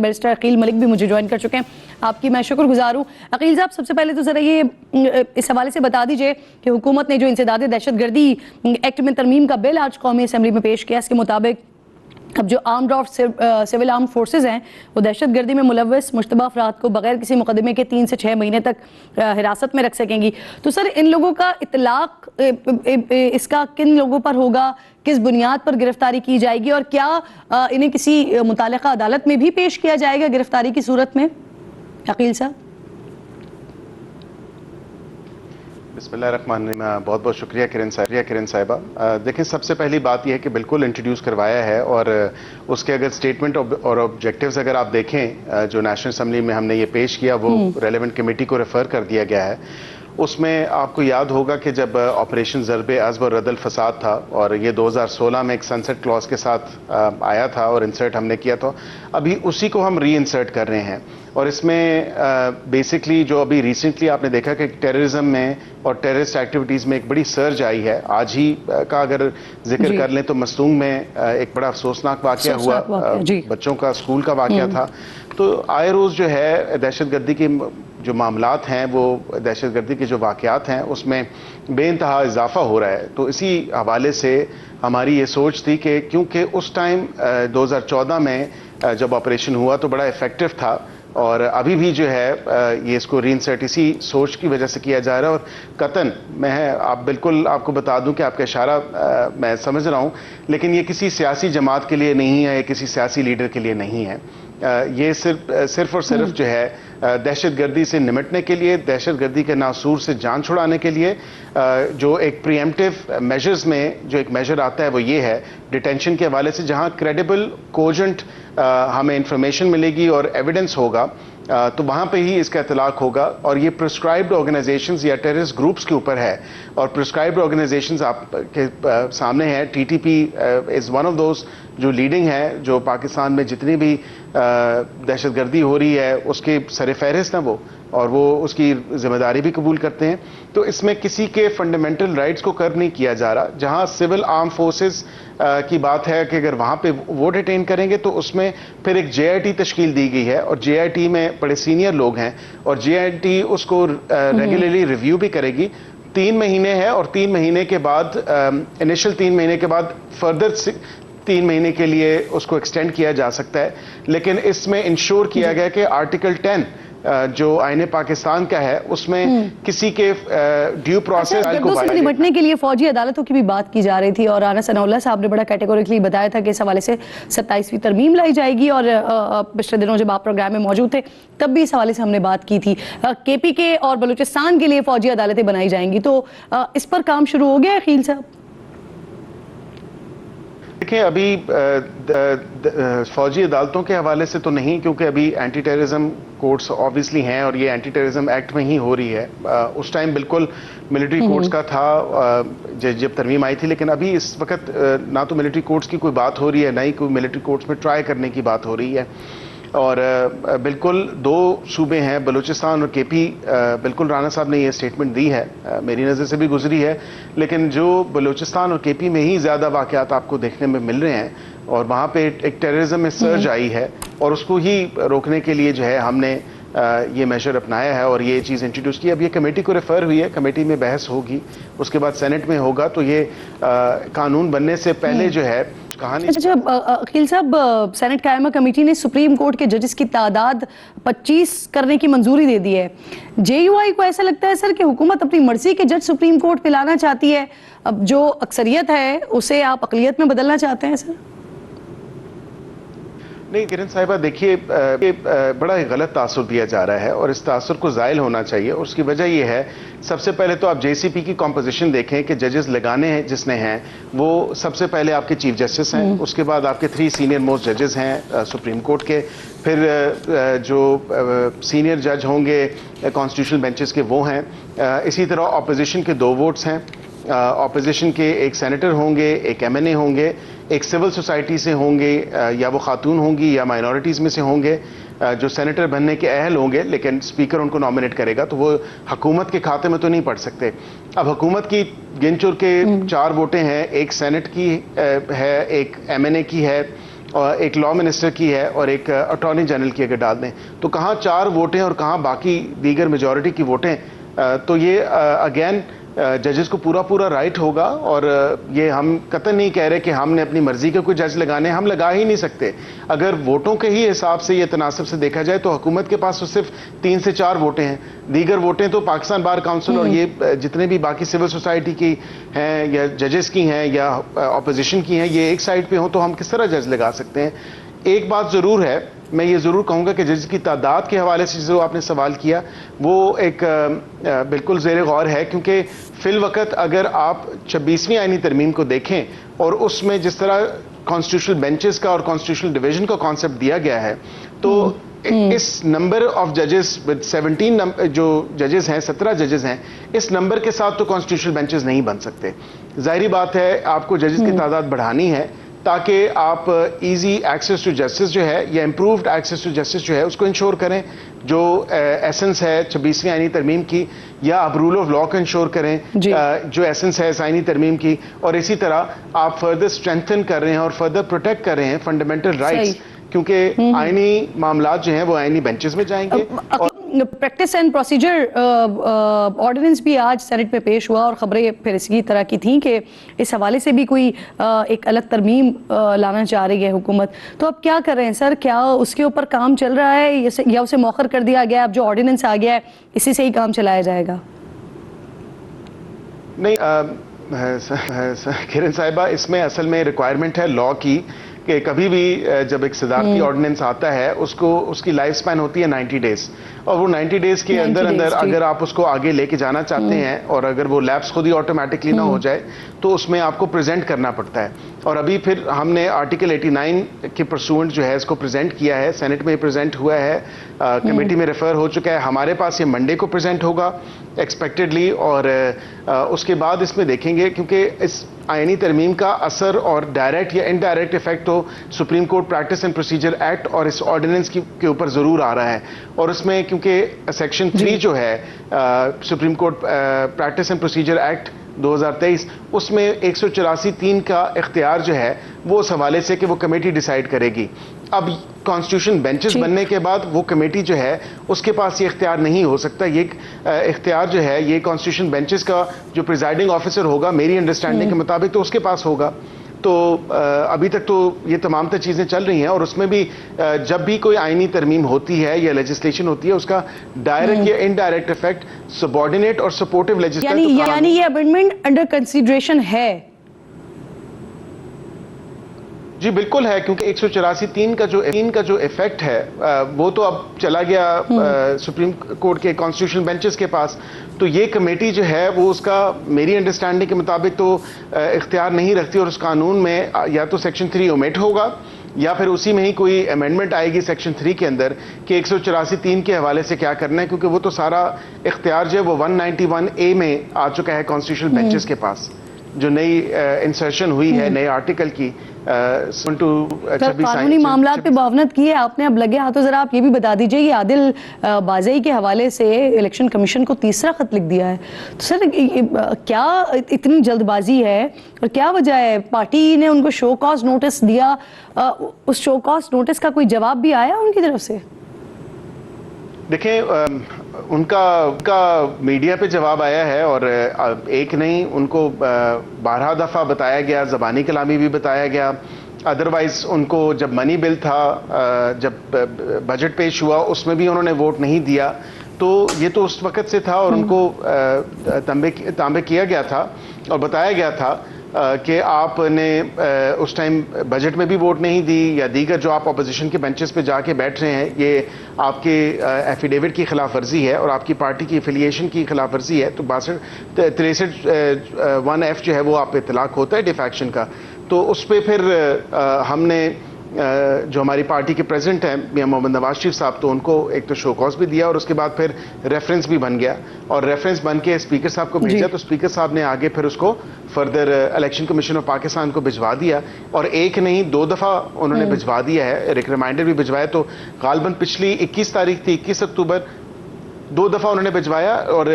Barrister Aqeel ملک بھی مجھے join کر چکے ہیں، آپ کی میں شکر گزار ہوں۔ عقیل صاحب، سب سے پہلے تو ذرا یہ اس حوالے سے بتا دیجئے کہ حکومت نے جو انسداد دہشت گردی ایکٹ میں ترمیم کا بل آج قومی اسمبلی میں پیش کیا، اس کے مطابق اب جو آرمڈ اور سول آرم فورسز ہیں وہ دہشت گردی میں ملوث مشتبہ افراد کو بغیر کسی مقدمے کے 3 سے 6 مہینے تک حراست میں رکھ سکیں گی۔ تو سر، ان لوگوں کا اطلاق اس کا کن لوگوں پر ہوگا، کس بنیاد پر گرفتاری کی جائے گی، اور کیا انہیں کسی متعلقہ عدالت میں بھی پیش کیا جائے گا گرفتاری کی صورت میں؟ عقیل صاحب۔ بسم اللہ الرحمن الرحیم۔ بہت بہت شکریہ کرن صاحبہ۔ دیکھیں، سب سے پہلی بات یہ ہے کہ بالکل انٹروڈیوس کروایا ہے، اور اس کے اگر سٹیٹمنٹ اور آبجیکٹیوز اگر آپ دیکھیں جو نیشنل اسمبلی میں ہم نے یہ پیش کیا، وہ ریلیونٹ کمیٹی کو ریفر کر دیا گیا ہے۔ اس میں آپ کو یاد ہوگا کہ جب آپریشن ضرب عزب اور رد الفساد تھا، اور یہ 2016 میں ایک سنسٹ کلاس کے ساتھ آیا تھا اور انسرٹ ہم نے کیا تھا، ابھی اسی کو ہم ری انسرٹ کر رہے ہیں۔ اور اس میں بیسکلی جو ابھی ریسنٹلی آپ نے دیکھا کہ ٹیررزم میں اور ٹیررسٹ ایکٹیویٹیز میں ایک بڑی سرج آئی ہے۔ آج ہی کا اگر ذکر کر لیں تو مستونگ میں ایک بڑا افسوسناک واقعہ ہوا، بچوں کا اسکول کا واقعہ تھا۔ تو آئے روز جو ہے دہشت گردی کی جو معاملات ہیں، وہ دہشت گردی کے جو واقعات ہیں، اس میں بے انتہا اضافہ ہو رہا ہے۔ تو اسی حوالے سے ہماری یہ سوچ تھی کہ کیونکہ اس ٹائم 2014 میں جب آپریشن ہوا تو بڑا ایفیکٹو تھا، اور ابھی بھی جو ہے یہ اس کو ری انسرٹ اسی سوچ کی وجہ سے کیا جا رہا ہے۔ اور قطعاً بالکل آپ کو بتا دوں کہ آپ کا اشارہ میں سمجھ رہا ہوں، لیکن یہ کسی سیاسی جماعت کے لیے نہیں ہے، یا کسی سیاسی لیڈر کے لیے نہیں ہے۔ یہ صرف اور صرف جو ہے دہشت گردی سے نمٹنے کے لیے، دہشت گردی کے ناسور سے جان چھڑانے کے لیے جو ایک پریمپٹیو میجرز میں جو ایک میجر آتا ہے وہ یہ ہے ڈیٹینشن کے حوالے سے، جہاں کریڈیبل کوجنٹ ہمیں انفارمیشن ملے گی اور ایویڈنس ہوگا تو وہاں پہ ہی اس کا اطلاق ہوگا۔ اور یہ پرسکرائبڈ آرگنائزیشنز یا ٹیررسٹ گروپس کے اوپر ہے، اور پرسکرائبڈ آرگنائزیشنز آپ کے سامنے ہیں۔ T T P is one of those جو لیڈنگ ہے، جو پاکستان میں جتنی بھی دہشت گردی ہو رہی ہے اس کے سر فہرست ہیں وہ، اور وہ اس کی ذمہ داری بھی قبول کرتے ہیں۔ تو اس میں کسی کے فنڈامنٹل رائٹس کو کر نہیں کیا جا رہا۔ جہاں سول آرم فورسز کی بات ہے کہ اگر وہاں پہ وہ ڈیٹین کریں گے تو اس میں پھر ایک جے آئی ٹی تشکیل دی گئی ہے، اور جے آئی ٹی میں بڑے سینئر لوگ ہیں، اور جے آئی ٹی اس کو ریگولرلی ریویو بھی کرے گی۔ 3 مہینے ہے، اور 3 مہینے کے بعد انیشل 3 مہینے کے بعد فردر 3 مہینے کے لیے اس کو ایکسٹینڈ کیا جا سکتا ہے۔ لیکن اس میں انشور کیا گیا کہ آرٹیکل 10 جو آئین پاکستان کا ہے اس میں کسی کے ڈیو پروسیس سے نمٹنے کے لیے فوجی عدالتوں کی بھی بات کی جا رہی تھی، اور رانا ثناء اللہ صاحب نے بڑا کیٹیگوریکلی بتایا تھا کہ اس حوالے سے 27ویں ترمیم لائی جائے گی، اور پچھلے دنوں جب آپ پروگرام میں موجود تھے تب بھی اس حوالے سے ہم نے بات کی تھی۔ کے پی کے اور بلوچستان کے لیے فوجی عدالتیں بنائی جائیں گی، تو اس پر کام شروع ہو گیا ہے عقیل صاحب؟ دیکھیں، ابھی فوجی عدالتوں کے حوالے سے تو نہیں، کیونکہ ابھی اینٹی ٹیررزم کورٹس آبویسلی ہیں، اور یہ اینٹی ٹیررزم ایکٹ میں ہی ہو رہی ہے۔ اس ٹائم بالکل ملٹری کورٹس کا تھا جب ترمیم آئی تھی، لیکن ابھی اس وقت نہ تو ملٹری کورٹس کی کوئی بات ہو رہی ہے، نہ ہی کوئی ملٹری کورٹس میں ٹرائی کرنے کی بات ہو رہی ہے۔ اور بالکل 2 صوبے ہیں، بلوچستان اور کے پی۔ بالکل رانا صاحب نے یہ سٹیٹمنٹ دی ہے، میری نظر سے بھی گزری ہے، لیکن جو بلوچستان اور کے پی میں ہی زیادہ واقعات آپ کو دیکھنے میں مل رہے ہیں، اور وہاں پہ ایک ٹیررزم میں سرج آئی ہے، اور اس کو ہی روکنے کے لیے جو ہے ہم نے یہ میجر اپنایا ہے اور یہ چیز انٹروڈیوس کی۔ اب یہ کمیٹی کو ریفر ہوئی ہے، کمیٹی میں بحث ہوگی، اس کے بعد سینٹ میں ہوگا، تو یہ قانون بننے سے پہلے جو ہے کہانی۔ اچھا عقیل صاحب، سینٹ قائمہ کمیٹی نے سپریم کورٹ کے ججز کی تعداد 25 کرنے کی منظوری دے دی ہے۔ جے یو آئی کو ایسا لگتا ہے سر کہ حکومت اپنی مرضی کے جج سپریم کورٹ پہ لانا چاہتی ہے، اب جو اکثریت ہے اسے آپ اقلیت میں بدلنا چاہتے ہیں سر؟ نہیں کرن صاحبہ، دیکھیے بڑا غلط تاثر دیا جا رہا ہے، اور اس تاثر کو زائل ہونا چاہیے۔ اس کی وجہ یہ ہے، سب سے پہلے تو آپ جے سی پی کی کمپوزیشن دیکھیں کہ ججز لگانے ہیں جس نے ہیں وہ سب سے پہلے آپ کے چیف جسٹس ہیں، اس کے بعد آپ کے 3 سینئر موسٹ ججز ہیں سپریم کورٹ کے، پھر جو سینئر جج ہوں گے کانسٹیٹیوشنل بینچز کے وہ ہیں، اسی طرح اپوزیشن کے 2 ووٹس ہیں، اپوزیشن کے ایک سینیٹر ہوں گے، ایک ایم این اے ہوں گے، ایک سول سوسائٹی سے ہوں گے، یا وہ خاتون ہوں گی یا مائنورٹیز میں سے ہوں گے جو سینیٹر بننے کے اہل ہوں گے، لیکن اسپیکر ان کو نامنیٹ کرے گا، تو وہ حکومت کے کھاتے میں تو نہیں پڑ سکتے۔ اب حکومت کی گن چور کے 4 ووٹیں ہیں، ایک سینٹ کی ہے، ایک ایم این اے کی ہے، اور ایک لا منسٹر کی ہے اور ایک اٹارنی جنرل کی اگر ڈال دیں تو کہاں 4 ووٹیں اور کہاں باقی دیگر میجورٹی کی ووٹیں. تو یہ اگین ججز کو پورا رائٹ ہوگا, اور یہ ہم قطعا نہیں کہہ رہے کہ ہم نے اپنی مرضی کے کوئی جج لگانے, ہم لگا ہی نہیں سکتے. اگر ووٹوں کے ہی حساب سے یہ تناسب سے دیکھا جائے تو حکومت کے پاس تو صرف 3 سے 4 ووٹیں ہیں, دیگر ووٹیں تو پاکستان بار کاؤنسل اور یہ جتنے بھی باقی سول سوسائٹی کی ہیں یا ججز کی ہیں یا اپوزیشن کی ہیں, یہ ایک سائڈ پہ ہوں تو ہم کس طرح جج لگا سکتے ہیں. ایک بات ضرور ہے, میں یہ ضرور کہوں گا کہ جج کی تعداد کے حوالے سے جو آپ نے سوال کیا وہ ایک بالکل زیر غور ہے, کیونکہ فی الوقت اگر آپ 26ویں آئینی ترمیم کو دیکھیں اور اس میں جس طرح کانسٹیٹیوشنل بینچز کا اور کانسٹیٹیوشنل ڈویژن کا کانسیپٹ دیا گیا ہے, تو اس نمبر آف ججز ود 17 جو ججز ہیں 17 ججز ہیں, اس نمبر کے ساتھ تو کانسٹیٹیوشنل بینچز نہیں بن سکتے. ظاہری بات ہے آپ کو ججز کی تعداد بڑھانی ہے تاکہ آپ ایزی ایکسیس ٹو جسٹس جو ہے یا امپرووڈ ایکسیس ٹو جسٹس جو ہے اس کو انشور کریں, جو ایسنس ہے 26ویں آئینی ترمیم کی, یا آپ رول آف لا کو انشور کریں جو ایسنس ہے اس آئینی ترمیم کی, اور اسی طرح آپ فردر اسٹرینتھن کر رہے ہیں اور فردر پروٹیکٹ کر رہے ہیں فنڈامنٹل رائٹس, کیونکہ آئینی معاملات جو ہیں وہ آئینی بینچز میں جائیں گے. پریکٹس اینڈ پروسیجر آرڈیننس بھی آج سینٹ میں پیش ہوا اور خبریں پھر اسی طرح کی تھیں کہ اس حوالے سے بھی کوئی ایک الگ ترمیم لانا چاہ رہی ہے حکومت. تو اب کیا کر رہے ہیں سر, کیا اس کے اوپر کام چل رہا ہے یا اسے مؤخر کر دیا گیا, اب جو آرڈیننس آ گیا ہے اسی سے ہی کام چلایا جائے گا؟ نہیں کرن صاحبہ, اس میں اصل میں ریکوائرمنٹ ہے لا کی کہ کبھی بھی جب ایک صدارتی آرڈیننس آتا ہے اس کی لائف سپین ہوتی ہے 90 ڈیز, اور وہ 90 ڈیز کے اندر اگر آپ اس کو آگے لے کے جانا چاہتے ہیں اور اگر وہ لیپس خود ہی آٹومیٹکلی نہ ہو جائے تو اس میں آپ کو پریزنٹ کرنا پڑتا ہے. اور ابھی پھر ہم نے آرٹیکل 89 کے پرسوئنٹ جو ہے اس کو پریزنٹ کیا ہے, سینٹ میں پریزنٹ ہوا ہے, کمیٹی میں ریفر ہو چکا ہے, ہمارے پاس یہ منڈے کو پریزنٹ ہوگا ایکسپیکٹڈلی, اور اس کے بعد اس میں دیکھیں گے کیونکہ اس آئینی ترمیم کا اثر اور ڈائریکٹ یا انڈائریکٹ افیکٹ تو supreme court practice and procedure act اور اس آرڈیننس کے اوپر ضرور آ رہا ہے. اور اس میں کیونکہ سیکشن 3 جو ہے supreme court practice and procedure act 2023, اس میں 184(3) کا اختیار جو ہے وہ اس حوالے سے کہ وہ کمیٹی ڈیسائیڈ کرے گی. اب کانسٹیٹیوشن بینچز بننے کے بعد وہ کمیٹی جو ہے اس کے پاس یہ اختیار نہیں ہو سکتا. یہ اختیار جو ہے یہ کانسٹیٹیوشن بینچز کا جو پریزائڈنگ آفیسر ہوگا میری انڈرسٹینڈنگ کے مطابق تو اس کے پاس ہوگا. تو ابھی تک تو یہ تمام تر چیزیں چل رہی ہیں, اور اس میں بھی جب بھی کوئی آئینی ترمیم ہوتی ہے یا لیجسلیشن ہوتی ہے اس کا ڈائریکٹ یا انڈائریکٹ افیکٹ سبارڈینیٹ اور سپورٹیو لیجسلیشن, یعنی یہ امینڈمنٹ انڈر کنسیڈریشن ہے. جی بالکل ہے, کیونکہ 184(3) کا جو ایفیکٹ ہے وہ تو اب چلا گیا سپریم کورٹ کے کانسٹیٹیوشنل بینچز کے پاس. تو یہ کمیٹی جو ہے وہ اس کا میری انڈرسٹینڈنگ کے مطابق تو اختیار نہیں رکھتی, اور اس قانون میں یا تو سیکشن 3 اومٹ ہوگا یا پھر اسی میں ہی کوئی امینڈمنٹ آئے گی سیکشن 3 کے اندر کہ 184(3) کے حوالے سے کیا کرنا ہے, کیونکہ وہ تو سارا اختیار جو ہے وہ 191A میں آ چکا ہے کانسٹیٹیوشنل بینچز کے پاس, جو نئی انسرشن ہوئی ہے نئے آرٹیکل کی. قانونی معاملات پہ معاونت کی ہے آپ نے, اب لگے ہاتھوں ذرا آپ یہ بھی بتا دیجئے, یہ عادل بازئی کے حوالے سے الیکشن کمیشن کو تیسرا خط لکھ دیا ہے, تو سر کیا اتنی جلد بازی ہے اور کیا وجہ ہے؟ پارٹی نے ان کو شو کاز نوٹس دیا, اس شو کاز نوٹس کا کوئی جواب بھی آیا ان کی طرف سے؟ دیکھیں ان کا میڈیا پہ جواب آیا ہے, اور ایک نہیں, ان کو 12 دفعہ بتایا گیا, زبانی کلامی بھی بتایا گیا. ادروائز ان کو جب منی بل تھا, جب بجٹ پیش ہوا, اس میں بھی انہوں نے ووٹ نہیں دیا. تو یہ تو اس وقت سے تھا, اور ان کو تانبے کیا گیا تھا اور بتایا گیا تھا کہ آپ نے اس ٹائم بجٹ میں بھی ووٹ نہیں دی, یا دیگر جو آپ اپوزیشن کے بینچز پہ جا کے بیٹھ رہے ہیں یہ آپ کے ایفیڈیوٹ کی خلاف ورزی ہے اور آپ کی پارٹی کی افیلیشن کی خلاف ورزی ہے. تو 63(1)(f) جو ہے وہ آپ پہ اطلاق ہوتا ہے ڈیفیکشن کا. تو اس پہ پھر ہم نے جو ہماری پارٹی کے پریزیڈنٹ ہیں میاں محمد نواز شریف صاحب, تو ان کو ایک تو شو کاز بھی دیا اور اس کے بعد پھر ریفرنس بھی بن گیا, اور ریفرنس بن کے اسپیکر صاحب کو بھیجا. تو اسپیکر صاحب نے آگے پھر اس کو further election commission of Pakistan کو بھجوا دیا, اور ایک نہیں 2 دفعہ انہوں نے بھجوا دیا ہے, ایک ریمائنڈر بھی بھجوایا. تو غالباً پچھلی 21 تاریخ تھی, 21 اکتوبر, 2 دفعہ انہوں نے بھجوایا, اور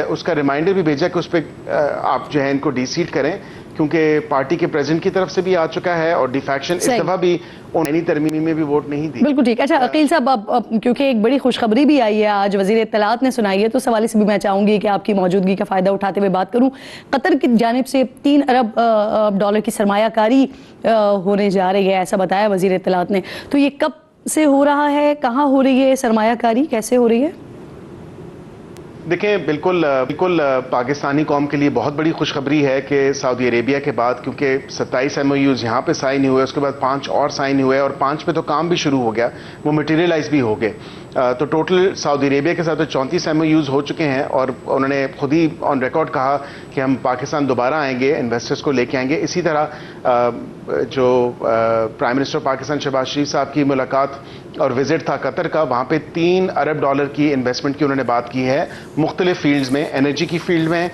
اس کا ریمائنڈر بھی بھیجا کہ اس پہ آپ جو ہے ان کو ڈی سیٹ کریں. کیونکہ پارٹی کے پریزیڈنٹ کی طرف سے بھی آ چکا ہے اور ڈیفیکشن اس دفعہ بھی نئی ترمیمی میں بھی ووٹ نہیں دی. بالکل ٹھیک. اچھا عقیل صاحب, اب کیونکہ ایک بڑی خوشخبری بھی آئی ہے آج, وزیر اطلاعات نے سنائی ہے, تو اس حوالے سے بھی میں چاہوں گی کہ آپ کی موجودگی کا فائدہ اٹھاتے ہوئے بات کروں. قطر کی جانب سے 3 ارب ڈالر کی سرمایہ کاری ہونے جا رہی ہے, ایسا بتایا وزیر اطلاعات نے. تو یہ کب سے ہو رہا ہے, کہاں ہو رہی ہے سرمایہ کاری, کیسے ہو رہی ہے؟ دیکھیں بالکل پاکستانی قوم کے لیے بہت بڑی خوشخبری ہے کہ سعودی عربیہ کے بعد, کیونکہ 27 MOUs یہاں پہ سائن ہوئے, اس کے بعد 5 اور سائن ہوئے, اور 5 پہ تو کام بھی شروع ہو گیا, وہ مٹیریلائز بھی ہو گئے. تو ٹوٹل سعودی عربیہ کے ساتھ 34 MOUs ہو چکے ہیں, اور انہوں نے خود ہی آن ریکارڈ کہا کہ ہم پاکستان دوبارہ آئیں گے, انویسٹرز کو لے کے آئیں گے. اسی طرح جو پرائم منسٹر پاکستان شہباز شریف صاحب کی ملاقات اور وزٹ تھا قطر کا, وہاں پہ 3 ارب ڈالر کی انویسٹمنٹ کی انہوں نے بات کی ہے مختلف فیلڈز میں, انرجی کی فیلڈ میں,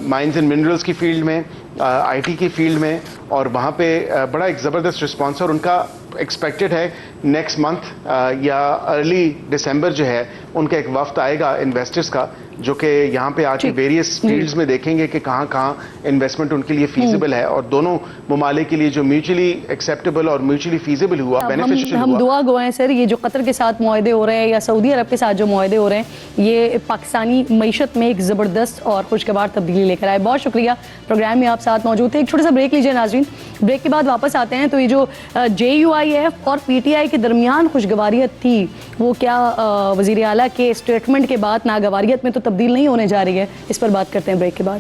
مائنز اینڈ منرلز کی فیلڈ میں, IT کی فیلڈ میں, اور وہاں پہ بڑا ایک زبردست رسپانس ہے. اور ان کا ایکسپیکٹڈ ہے نیکسٹ منتھ یا ارلی دسمبر جو ہے ان کا ایک وفد آئے گا انویسٹرز کا, جو کہ یہاں پہ آ کے ویریس فیلڈز میں دیکھیں گے کہ کہاں کہاں انویسٹمنٹ ان کے لیے فیزیبل ہے, اور دونوں ممالک کے لیے جو میوچلی ایکسیپٹیبل اور میوچلی فیزیبل ہوا, بینیفیشیل ہوا. ہم دعا گو ہیں سر, یہ جو قطر کے ساتھ معاہدے ہو رہے ہیں یا سعودی عرب کے ساتھ جو معاہدے ہو رہے ہیں, یہ پاکستانی معیشت میں ایک زبردست اور خوشگوار تبدیلی لے کر آئے. بہت شکریہ, پروگرام میں آپ ساتھ موجود تھے. ایک چھوٹا سا بریک لیجیے ناظرین, بریک کے بعد واپس آتے ہیں. تو یہ جو JUIF اور PTI کے درمیان خوشگواریت تھی, وہ کیا وزیر اعلیٰ کے اسٹیٹمنٹ کے بعد ناگواریت میں تو تبدیل نہیں ہونے جا رہی ہے؟ اس پر بات کرتے ہیں بریک کے بعد.